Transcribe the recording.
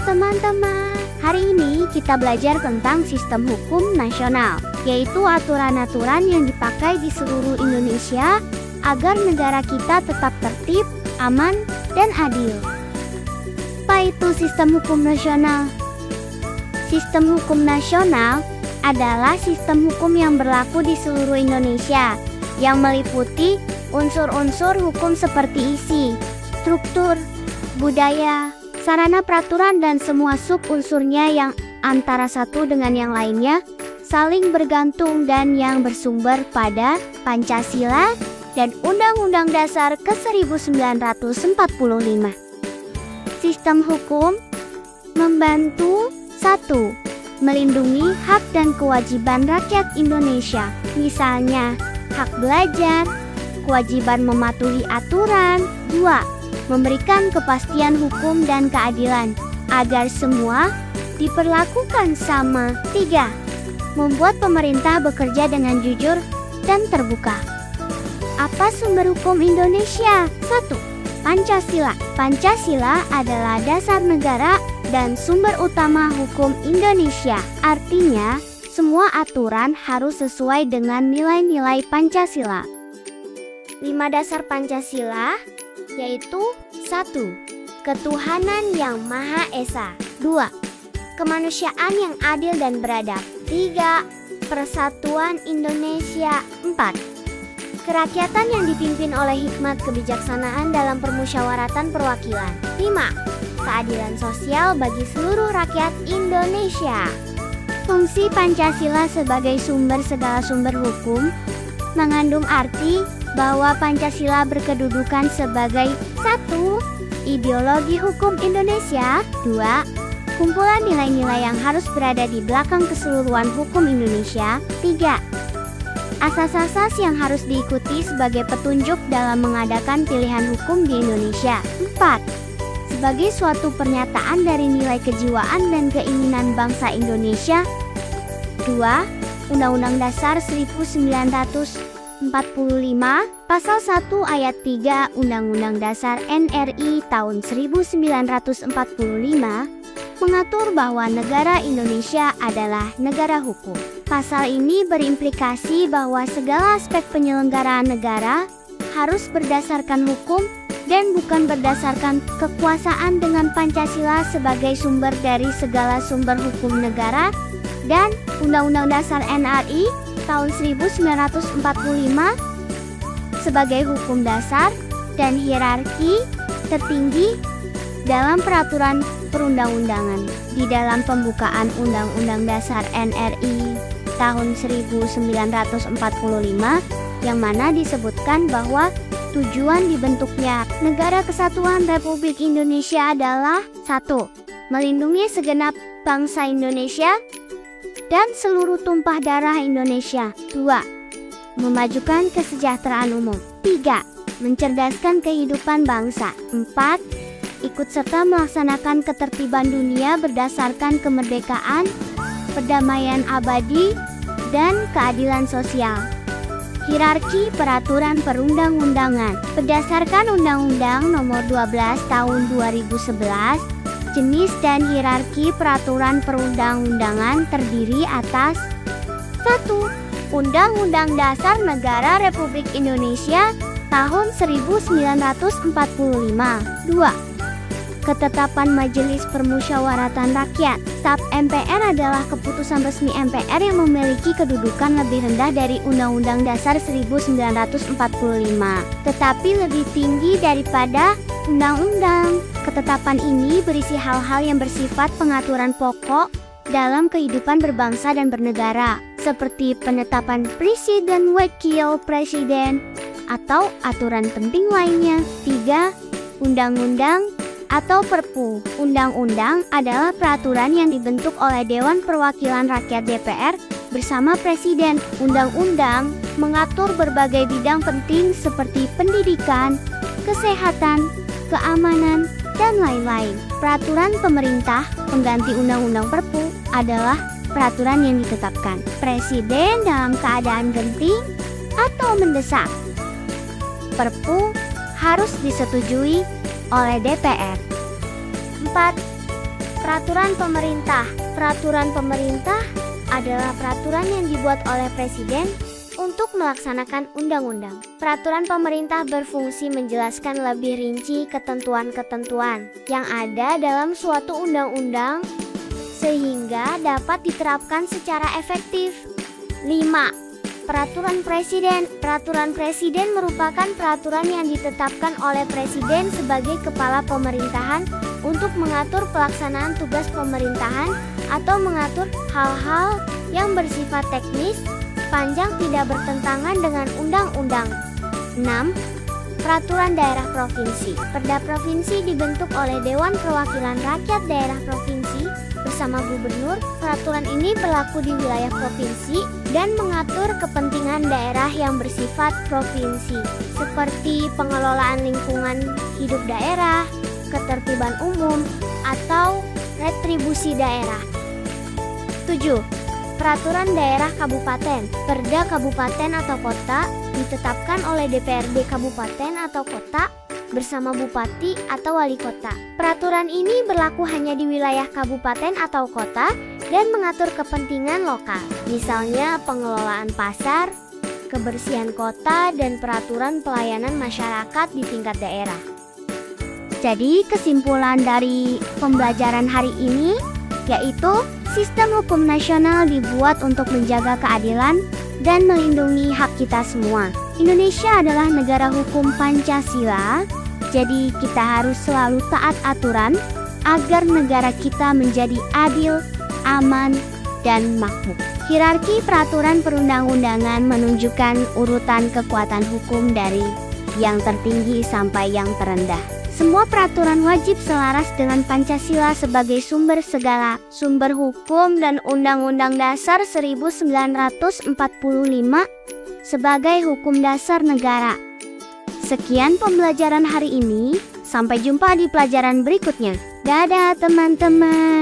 teman-teman, hari ini kita belajar tentang sistem hukum nasional, yaitu aturan-aturan yang dipakai di seluruh Indonesia agar negara kita tetap tertib, aman, dan adil. Apa itu sistem hukum nasional? Sistem hukum nasional adalah sistem hukum yang berlaku di seluruh Indonesia, yang meliputi unsur-unsur hukum seperti isi, struktur, budaya, sarana peraturan dan semua sub-unsurnya yang antara satu dengan yang lainnya saling bergantung dan yang bersumber pada Pancasila dan Undang-Undang Dasar ke-1945. Sistem hukum membantu 1. Melindungi hak dan kewajiban rakyat Indonesia, misalnya hak belajar, kewajiban mematuhi aturan. 2. Memberikan kepastian hukum dan keadilan agar semua diperlakukan sama. 3. Membuat pemerintah bekerja dengan jujur dan terbuka. Apa sumber hukum Indonesia? 1. Pancasila. Pancasila adalah dasar negara dan sumber utama hukum Indonesia. Artinya, semua aturan harus sesuai dengan nilai-nilai Pancasila. 5 dasar Pancasila yaitu 1. Ketuhanan yang Maha Esa. 2. Kemanusiaan yang adil dan beradab. 3. Persatuan Indonesia. 4. Kerakyatan yang dipimpin oleh hikmat kebijaksanaan dalam permusyawaratan perwakilan. 5. Keadilan sosial bagi seluruh rakyat Indonesia. Fungsi Pancasila sebagai sumber segala sumber hukum mengandung arti bahwa Pancasila berkedudukan sebagai 1. Ideologi hukum Indonesia. 2. Kumpulan nilai-nilai yang harus berada di belakang keseluruhan hukum Indonesia. 3. Asas-asas yang harus diikuti sebagai petunjuk dalam mengadakan pilihan hukum di Indonesia. 4. Sebagai suatu pernyataan dari nilai kejiwaan dan keinginan bangsa Indonesia. 2. Undang-Undang Dasar 1945 Pasal 1 Ayat 3 Undang-Undang Dasar NRI tahun 1945 mengatur bahwa negara Indonesia adalah negara hukum. Pasal ini berimplikasi bahwa segala aspek penyelenggaraan negara harus berdasarkan hukum dan bukan berdasarkan kekuasaan, dengan Pancasila sebagai sumber dari segala sumber hukum negara dan Undang-Undang Dasar NRI tahun 1945 sebagai hukum dasar dan hierarki tertinggi dalam peraturan perundang-undangan. Di dalam pembukaan Undang-Undang Dasar NRI tahun 1945 yang mana disebutkan bahwa tujuan dibentuknya Negara Kesatuan Republik Indonesia adalah 1. Melindungi segenap bangsa Indonesia dan seluruh tumpah darah Indonesia. 2. Memajukan kesejahteraan umum. 3. Mencerdaskan kehidupan bangsa. 4. Ikut serta melaksanakan ketertiban dunia berdasarkan kemerdekaan, perdamaian abadi, dan keadilan sosial. Hierarki peraturan perundang-undangan. Berdasarkan Undang-Undang Nomor 12 Tahun 2011, jenis dan hierarki peraturan perundang-undangan terdiri atas 1. Undang-Undang Dasar Negara Republik Indonesia tahun 1945. 2. Ketetapan Majelis Permusyawaratan Rakyat. SAP MPR adalah keputusan resmi MPR yang memiliki kedudukan lebih rendah dari Undang-Undang Dasar 1945, tetapi lebih tinggi daripada undang-undang. Ketetapan ini berisi hal-hal yang bersifat pengaturan pokok dalam kehidupan berbangsa dan bernegara, seperti penetapan presiden, wakil presiden, atau aturan penting lainnya. 3. Undang-undang atau Perpu. Undang-undang adalah peraturan yang dibentuk oleh Dewan Perwakilan Rakyat DPR bersama Presiden. Undang-undang mengatur berbagai bidang penting seperti pendidikan, kesehatan, keamanan, dan lain-lain. Peraturan pemerintah pengganti Undang-Undang Perpu adalah peraturan yang ditetapkan Presiden dalam keadaan genting atau mendesak. Perpu harus disetujui oleh DPR. 4. Peraturan pemerintah. Peraturan pemerintah adalah peraturan yang dibuat oleh presiden untuk melaksanakan undang-undang. Peraturan pemerintah berfungsi menjelaskan lebih rinci ketentuan-ketentuan yang ada dalam suatu undang-undang sehingga dapat diterapkan secara efektif. 5. Peraturan Presiden. Peraturan Presiden merupakan peraturan yang ditetapkan oleh Presiden sebagai kepala pemerintahan untuk mengatur pelaksanaan tugas pemerintahan atau mengatur hal-hal yang bersifat teknis sepanjang tidak bertentangan dengan undang-undang. 6. Peraturan daerah provinsi. Perda provinsi dibentuk oleh Dewan Perwakilan Rakyat Daerah Provinsi bersama gubernur. Peraturan ini berlaku di wilayah provinsi dan mengatur kepentingan daerah yang bersifat provinsi, seperti pengelolaan lingkungan hidup daerah, ketertiban umum, atau retribusi daerah. 7. Peraturan daerah kabupaten. Perda kabupaten atau kota ditetapkan oleh DPRD kabupaten atau kota bersama bupati atau wali kota. Peraturan ini berlaku hanya di wilayah kabupaten atau kota dan mengatur kepentingan lokal, misalnya pengelolaan pasar, kebersihan kota, dan peraturan pelayanan masyarakat di tingkat daerah. Jadi kesimpulan dari pembelajaran hari ini yaitu sistem hukum nasional dibuat untuk menjaga keadilan dan melindungi hak kita semua. Indonesia adalah negara hukum Pancasila, jadi kita harus selalu taat aturan agar negara kita menjadi adil, aman, dan makmur. Hierarki peraturan perundang-undangan menunjukkan urutan kekuatan hukum dari yang tertinggi sampai yang terendah. Semua peraturan wajib selaras dengan Pancasila sebagai sumber segala sumber hukum dan Undang-Undang Dasar 1945 sebagai hukum dasar negara. Sekian pembelajaran hari ini, sampai jumpa di pelajaran berikutnya. Dadah teman-teman.